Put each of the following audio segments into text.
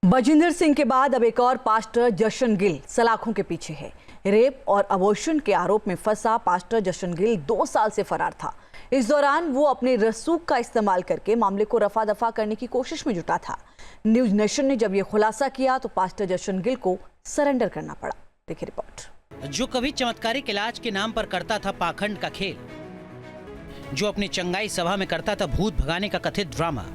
बजिंदर सिंह के बाद अब एक और पास्टर जशन गिल सलाखों के पीछे है। रेप और अबॉर्शन के आरोप में फंसा पास्टर जशन गिल 2 साल से फरार था। इस दौरान वो अपने रसूख का इस्तेमाल करके मामले को रफा दफा करने की कोशिश में जुटा था। न्यूज नेशन ने जब ये खुलासा किया तो पास्टर जशन गिल को सरेंडर करना पड़ा। देखिए रिपोर्ट। जो कभी चमत्कारिक इलाज के नाम पर करता था पाखंड का खेल, जो अपनी चंगाई सभा में करता था भूत भगाने का कथित ड्रामा,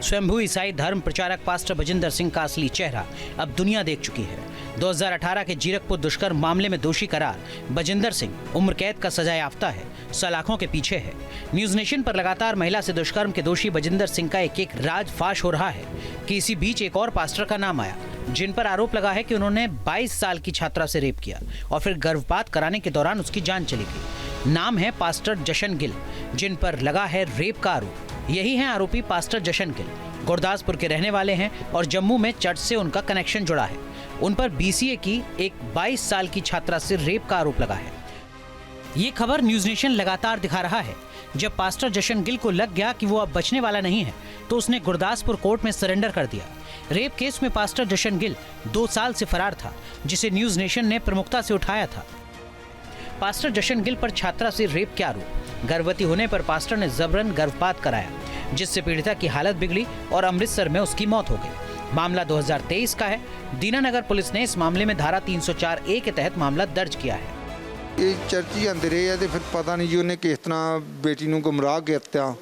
स्वयंभू ईसाई धर्म प्रचारक पास्टर बजिंदर सिंह का असली चेहरा अब दुनिया देख चुकी है। 2018 के जीरकपुर दुष्कर्म मामले में दोषी करार बजिंदर सिंह उम्र कैद का सजा याफ्ता है, सलाखों के पीछे है। न्यूज नेशन पर लगातार महिला से दुष्कर्म के दोषी बजिंदर सिंह का एक राज फाश हो रहा है कि इसी बीच एक और पास्टर का नाम आया, जिन पर आरोप लगा है कि उन्होंने 22 साल की छात्रा से रेप किया और फिर गर्भपात कराने के दौरान उसकी जान चली गई। नाम है पास्टर जशन गिल, जिन पर लगा है रेप का आरोप। यही हैं आरोपी पास्टर जशन गिल। गुरदासपुर के रहने वाले हैं और जम्मू में चर्च से उनका कनेक्शन जुड़ा है। उन पर बीसीए की एक 22 साल की छात्रा से रेप का आरोप लगा है। ये खबर न्यूज नेशन लगातार दिखा रहा है। जब पास्टर जशन गिल को लग गया कि वो अब बचने वाला नहीं है तो उसने गुरदासपुर कोर्ट में सरेंडर कर दिया। रेप केस में पास्टर जशन गिल 2 साल से फरार था, जिसे न्यूज नेशन ने प्रमुखता से उठाया था। पास्टर जशन गिल पर छात्रा से रेप के आरोप। गर्भवती होने पर पास्टर ने जबरन गर्भपात कराया, जिससे पीड़िता की हालत बिगड़ी और अमृतसर में उसकी मौत हो गई। मामला 2023 का है। दीनानगर पुलिस ने इस मामले में धारा 304A के तहत मामला दर्ज किया है। ये चर्च ही आंदे रहे ते फिर पता नहीं जी उन्हें किस तरह बेटी नूं गुमराह किया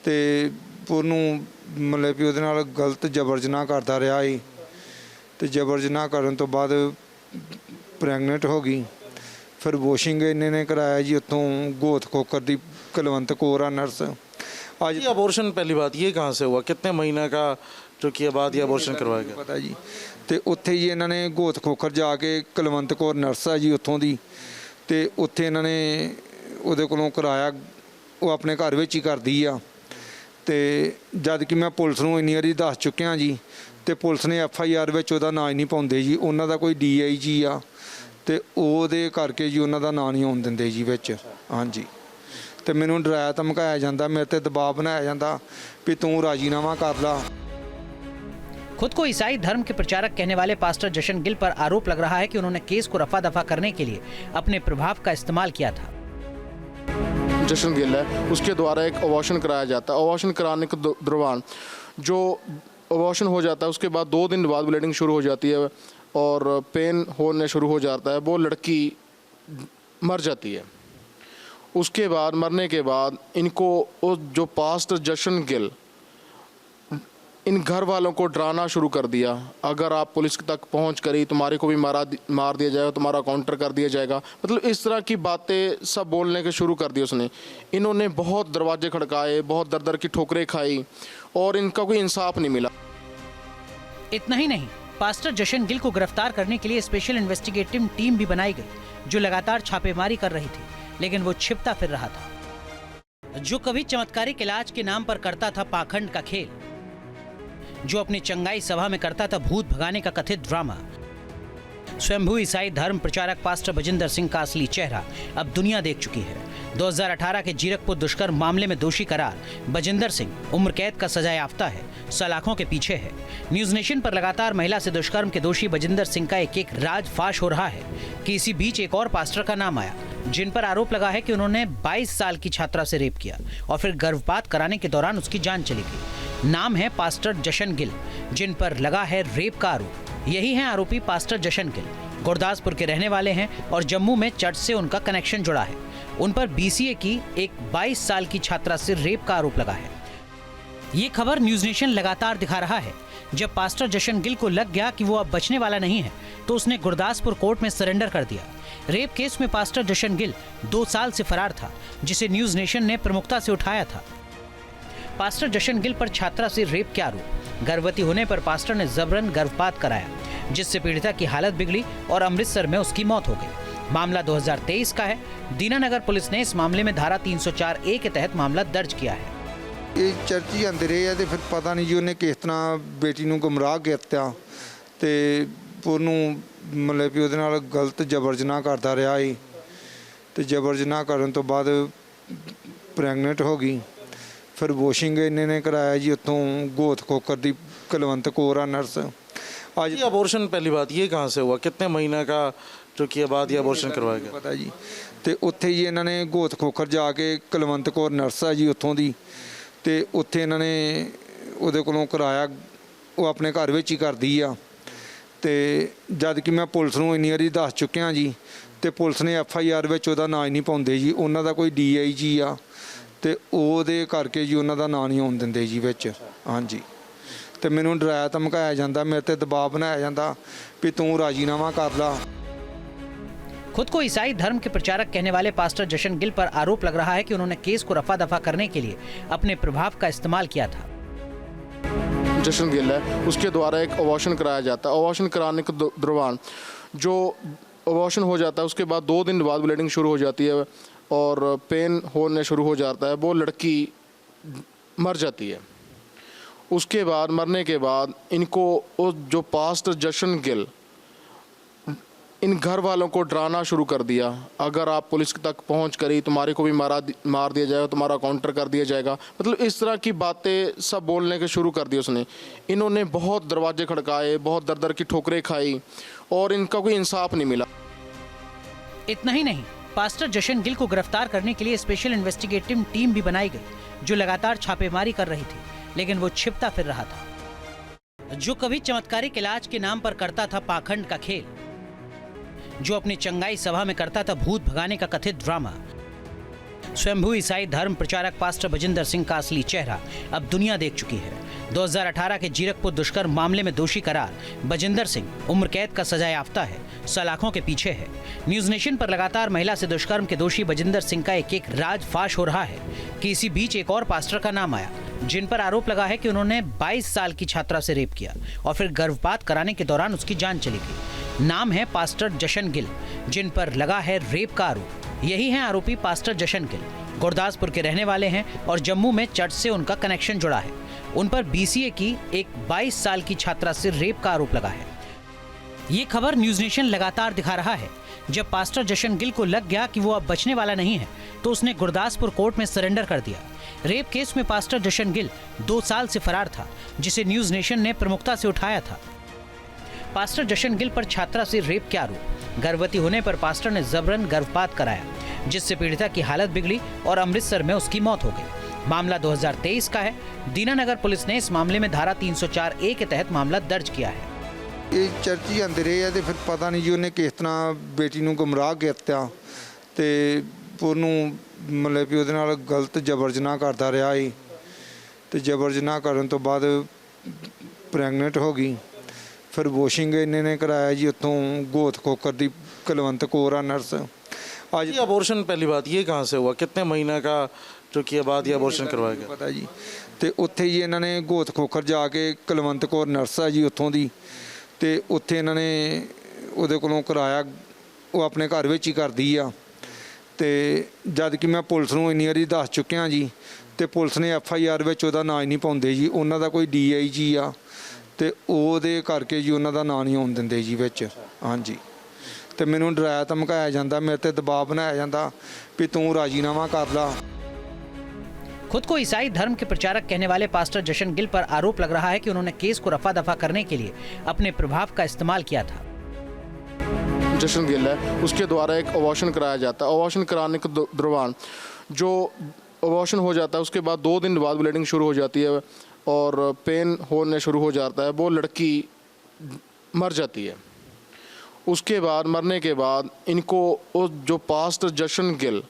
ते ਉਹਨੂੰ मतलब भी ਉਹਦੇ ਨਾਲ गलत जबर जनाह करता रहा है ਤੇ जबर जनाह करन तो बाद ਪ੍ਰੈਗਨੈਂਟ हो गई। फिर वॉशिंग इन्हें कराया जी उत्थों गोत खोकर दी कुलवंत कौर नर्स। आज अबॉर्शन पहली बात ये कहाँ से हुआ, कितने महीना का जो कि बाद ये अबॉर्शन करवाया गया पता जी। तो उत्थे जी इन्होंने गोत खोकर जाके कुलवंत कौर नर्स है जी उत्थों दी, तो उत्थे इन्होंने उहदे कोलों कराया, वो अपने घर विच ही करदी आ। तो जद कि मैं पुलिस नूं इन्नी वारी दस चुकिया जी, तो पुलिस ने FIR विच उहदा नाम नहीं पाउंदे जी। उन्हां दा कोई DIG आ तो ਉਹਦੇ ਕਰਕੇ जी उन्हां दा नाम नहीं आउण दिंदे जी विच। हाँ जी, तो मैनूं डराया धमकाया जाता, मेरे ते दबाव बनाया जाता भी तू राजीनामा कर ला। खुद को ईसाई धर्म के प्रचारक कहने वाले पास्टर जशन गिल पर आरोप लग रहा है कि उन्होंने केस को रफा दफा करने के लिए अपने प्रभाव का इस्तेमाल किया था। जशन गिल है, उसके द्वारा एक अबॉर्शन कराया जाता है। अबॉर्शन कराने के दौरान जो अबॉर्शन हो जाता है उसके बाद 2 दिन बाद ब्लीडिंग शुरू हो जाती है और पेन होने शुरू हो जाता है। वो लड़की मर जाती है। उसके बाद मरने के बाद इनको जो पास्टर जशन गिल इन घर वालों को डराना शुरू कर दिया, अगर आप पुलिस तक पहुंच करी तुम्हारे को भी मार दिया जाएगा, तुम्हारा काउंटर कर दिया जाएगा। मतलब इस तरह की बातें सब बोलने के शुरू कर दी उसने। इन्होंने बहुत दरवाजे खड़काए, बहुत दर दर की ठोकरें खाई और इनका कोई इंसाफ नहीं मिला। इतना ही नहीं, पास्टर जशन गिल को गिरफ्तार करने के लिए स्पेशल इन्वेस्टिगेटिव टीम भी बनाई गई, जो लगातार छापेमारी कर रही थी, लेकिन वो छिपता फिर रहा था। जो कभी चमत्कारिक इलाज के नाम पर करता था पाखंड का खेल, जो अपनी चंगाई सभा में करता था भूत भगाने का कथित ड्रामा, स्वयंभू ईसाई धर्म प्रचारक पास्टर बजिंदर सिंह का असली चेहरा अब दुनिया देख चुकी है। 2018 के जीरकपुर दुष्कर्म मामले में दोषी करार बजिंदर सिंह उम्र कैद का सजा याफ्ता है, सलाखों के पीछे है। न्यूज नेशन पर लगातार महिला से दुष्कर्म के दोषी बजिंदर सिंह का एक राज फाश हो रहा है कि इसी बीच एक और पास्टर का नाम आया, जिन पर आरोप लगा है कि उन्होंने 22 साल की छात्रा से रेप किया और फिर गर्भपात कराने के दौरान उसकी जान चली गई। नाम है पास्टर जशन गिल, जिन पर लगा है रेप का आरोप। यही हैं आरोपी पास्टर जशन गिल। गुरदासपुर के रहने वाले हैं और जम्मू में चर्च से उनका कनेक्शन जुड़ा है। उन पर BCA की एक 22 साल की छात्रा से रेप का आरोप लगा है। ये खबर न्यूज नेशन लगातार दिखा रहा है। जब पास्टर जशन गिल को लग गया कि वो अब बचने वाला नहीं है तो उसने गुरदासपुर कोर्ट में सरेंडर कर दिया। रेप केस में पास्टर जशन गिल 2 साल से फरार था, जिसे न्यूज नेशन ने प्रमुखता से उठाया था। पास्टर जशन गिल पर छात्रा से रेप के आरोप। गर्भवती होने पर पास्टर ने जबरन गर्भपात कराया, जिससे पीड़िता की हालत बिगड़ी और अमृतसर में उसकी मौत हो गई। मामला 2023 का है। दीनानगर पुलिस ने इस मामले में धारा 304A के तहत मामला दर्ज किया है। ये चर्च ही आंदे रहे ते फिर पता नहीं जी उन्हें किस तरह बेटी नूं गुमराह किया ते ਉਹਨੂੰ मतलब भी ਉਹਦੇ ਨਾਲ गलत जबर जनाह करता रहा है ਤੇ जबर जनाह करन तो बाद ਪ੍ਰੈਗਨੈਂਟ हो गई। फिर वॉशिंग इन्हें कराया जी उत्थों गोत खोकर दी कुलवंत कौर आ नर्स आज ये अबॉर्शन पहली बात ये कहाँ से हुआ, कितने महीने का जो कि बाद ये अबॉर्शन करवाया गया? ਪਤਾ ਜੀ ਤੇ ਉੱਥੇ ਜੀ ਇਹਨਾਂ ਨੇ ਗੋਤ ਖੋਖਰ ਜਾ ਕੇ ਕੁਲਵੰਤ ਕੌਰ ਨਰਸ ਆ ਜੀ ਉੱਥੋਂ ਦੀ ਤੇ ਉੱਥੇ ਇਹਨਾਂ ਨੇ ਉਹਦੇ ਕੋਲੋਂ ਕਰਾਇਆ, ਉਹ ਆਪਣੇ ਘਰ ਵਿੱਚ ਹੀ ਕਰਦੀ ਆ ਤੇ ਜਦ ਕਿ ਮੈਂ ਪੁਲਿਸ ਨੂੰ ਇੰਨੀ ਵਾਰੀ ਦੱਸ ਚੁੱਕਿਆ ਜੀ ਤੇ ਪੁਲਿਸ ਨੇ FIR ਵਿੱਚ ਉਹਦਾ ਨਾਂ ਹੀ ਨਹੀਂ ਪਾਉਂਦੇ ਜੀ, ਉਹਨਾਂ ਦਾ ਕੋਈ DIG ਆ ਤੇ ਉਹਦੇ ਕਰਕੇ ਜੀ ਉਹਨਾਂ ਦਾ ਨਾਂ ਨਹੀਂ ਆਉਣ ਦਿੰਦੇ ਜੀ ਵਿੱਚ। ਹਾਂਜੀ ਤੇ ਮੈਨੂੰ ਡਰਾਇਆ ਧਮਕਾਇਆ ਜਾਂਦਾ, ਮੇਰੇ ਤੇ ਦਬਾਅ ਬਣਾਇਆ ਜਾਂਦਾ ਵੀ ਤੂੰ ਰਾਜੀਨਾਮਾ ਕਰ ਲਾ। खुद को ईसाई धर्म के प्रचारक कहने वाले पास्टर जशन गिल पर आरोप लग रहा है कि उन्होंने केस को रफा दफा करने के लिए अपने प्रभाव का इस्तेमाल किया था। जशन गिल है, उसके द्वारा एक अबॉर्शन कराया जाता है। अबॉर्शन कराने के दौरान जो अबॉर्शन हो जाता है उसके बाद 2 दिन बाद ब्लीडिंग शुरू हो जाती है और पेन होने शुरू हो जाता है, वो लड़की मर जाती है। उसके बाद मरने के बाद इनको जो पास्टर जशन गिल इन घर वालों को डराना शुरू कर दिया, अगर आप पुलिस तक पहुंच करी तुम्हारे को भी मार दिया जाएगा, तुम्हारा काउंटर कर दिया जाएगा, मतलब इस तरह की बातें सब बोलने के शुरू कर दिए उसने। इन्होंने बहुत दरवाजे खड़काए, बहुत दर दर की ठोकरें खाई और इनका कोई इंसाफ नहीं मिला। इतना ही नहीं, पास्टर जशन गिल को गिरफ्तार करने के लिए स्पेशल इन्वेस्टिगेटिव टीम भी बनाई गई जो लगातार छापेमारी कर रही थी, लेकिन वो छिपता फिर रहा था। जो कभी चमत्कारिक इलाज के नाम पर करता था पाखंड का खेल, जो अपनी चंगाई सभा में करता था भूत भगाने का कथित ड्रामा, स्वयंभू ईसाई धर्म प्रचारक पास्टर बजिंदर सिंह का असली चेहरा अब दुनिया देख चुकी है। 2018 के जीरकपुर दुष्कर्म मामले में दोषी करार बजिंदर सिंह उम्र कैद का सजा याफ्ता है, सलाखों के पीछे है। न्यूज नेशन पर लगातार महिला से दुष्कर्म के दोषी बजिंदर सिंह का एक राज फाश हो रहा है कि इसी बीच एक और पास्टर का नाम आया जिन पर आरोप लगा है कि उन्होंने 22 साल की छात्रा से रेप किया और फिर गर्भपात कराने के दौरान उसकी जान चली गई। नाम है पास्टर जशन गिल, जिन पर लगा है रेप का आरोप। यही है आरोपी पास्टर जशन गिल। गुरदासपुर के रहने वाले हैं और जम्मू में चर्च से उनका कनेक्शन जुड़ा है। उन पर BCA की एक 22 साल की छात्रा से रेप का आरोप लगा है। ये खबर न्यूज नेशन लगातार दिखा रहा है। जब पास्टर जशन गिल को लग गया कि वो अब बचने वाला नहीं है तो उसने गुरदासपुर कोर्ट में सरेंडर कर दिया। रेप केस में पास्टर जशन गिल 2 साल से फरार था, जिसे न्यूज नेशन ने प्रमुखता से उठाया था। पास्टर जशन गिल पर छात्रा से रेप के आरोप। गर्भवती होने पर पास्टर ने जबरन गर्भपात कराया, जिससे पीड़िता की हालत बिगड़ी और अमृतसर में उसकी मौत हो गई। मामला 2023 का है। दीनानगर पुलिस ने इस मामले में धारा 304A के तहत मामला दर्ज किया है। ਇਹ ਚਰਚ ਹੀ ਜਾਂਦੇ ਰਹੇ ਆ ਤੇ ਫਿਰ ਪਤਾ ਨਹੀਂ ਜੀ ਉਹਨੇ ਕਿਸ ਤਰ੍ਹਾਂ ਬੇਟੀ ਨੂੰ ਗੁੰਮਰਾਹ ਕੀਤਾ ਤੇ ਉਹਨੂੰ ਮਤਲਬ ਕਿ ਉਹਦੇ ਨਾਲ ਗਲਤ ਜਬਰ ਜਨਾਹ ਕਰਦਾ ਰਿਹਾ ਏ ਤੇ ਜਬਰ ਜਨਾਹ ਕਰਨ ਤੋਂ ਬਾਅਦ ਪ੍ਰੈਗਨੈਂਟ ਹੋ ਗਈ। ਫਿਰ ਵਾਸ਼ਿੰਗ ਇਹਨੇ ਨੇ ਕਰਾਇਆ ਜੀ ਉੱਥੋਂ ਗੋਤ ਖੋਖਰ ਦੀ ਕੁਲਵੰਤ ਕੌਰ ਆ ਨਰਸ। आज ये अबॉर्शन पहली बात ये कहाँ से हुआ, कितने महीने का जो कि बाद ये अबॉर्शन करवाया गया? ਪਤਾ ਜੀ ਤੇ ਉੱਥੇ ਜੀ ਇਹਨਾਂ ਨੇ ਗੋਤ ਖੋਖਰ ਜਾ ਕੇ ਕੁਲਵੰਤ ਕੌਰ ਨਰਸ ਆ ਜੀ ਉੱਥੋਂ ਦੀ ਤੇ ਉੱਥੇ ਇਹਨਾਂ ਨੇ ਉਹਦੇ ਕੋਲੋਂ ਕਰਾਇਆ, ਉਹ ਆਪਣੇ ਘਰ ਵਿੱਚ ਹੀ ਕਰਦੀ ਆ ਤੇ ਜਦ ਕਿ ਮੈਂ ਪੁਲਿਸ ਨੂੰ ਇੰਨੀ ਵਾਰੀ ਦੱਸ ਚੁੱਕਿਆ ਜੀ ਤੇ ਪੁਲਿਸ ਨੇ FIR ਵਿੱਚ ਉਹਦਾ ਨਾਂ ਹੀ ਨਹੀਂ ਪਾਉਂਦੇ ਜੀ, ਉਹਨਾਂ ਦਾ ਕੋਈ DIG ਆ ਤੇ ਉਹਦੇ ਕਰਕੇ ਜੀ ਉਹਨਾਂ ਦਾ ਨਾਂ ਨਹੀਂ ਆਉਣ ਦਿੰਦੇ ਜੀ ਵਿੱਚ। ਹਾਂਜੀ ਤੇ ਮੈਨੂੰ ਡਰਾਇਆ ਧਮਕਾਇਆ ਜਾਂਦਾ, ਮੇਰੇ ਤੇ ਦਬਾਅ ਬਣਾਇਆ ਜਾਂਦਾ ਵੀ ਤੂੰ ਰਾਜੀਨਾਮਾ ਕਰ ਲਾ। खुद को ईसाई धर्म के प्रचारक कहने वाले पास्टर जशन गिल पर आरोप लग रहा है कि उन्होंने केस को रफा दफा करने के लिए अपने प्रभाव का इस्तेमाल किया था। जशन गिल है, उसके द्वारा एक अबॉर्शन कराया जाता है। अबॉर्शन कराने के दौरान जो अबॉर्शन हो जाता है उसके बाद 2 दिन बाद ब्लीडिंग शुरू हो जाती है और पेन होने शुरू हो जाता है, वो लड़की मर जाती है। उसके बाद मरने के बाद इनको जो पास्टर जशन गिल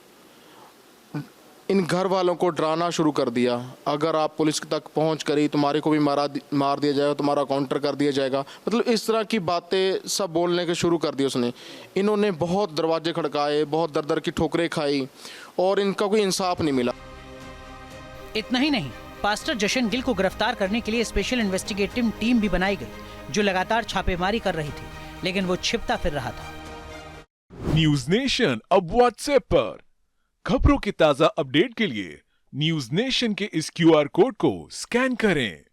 इन घर वालों को डराना शुरू कर दिया, अगर आप पुलिस तक पहुंच करी तुम्हारे को भी मार दिया जाएगा, तुम्हारा काउंटर कर दिया जाएगा, मतलब इस तरह की बातें सब बोलने के शुरू कर दिए उसने। इन्होंने बहुत दरवाजे खड़काए, बहुत दर दर की ठोकरें खाई और इनका कोई इंसाफ नहीं मिला। इतना ही नहीं, पास्टर जशन गिल को गिरफ्तार करने के लिए स्पेशल इन्वेस्टिगेटिव टीम भी बनाई गई जो लगातार छापेमारी कर रही थी, लेकिन वो छिपता फिर रहा था। न्यूज नेशन अब व्हाट्सएप पर खबरों की ताजा अपडेट के लिए न्यूज नेशन के इस QR कोड को स्कैन करें।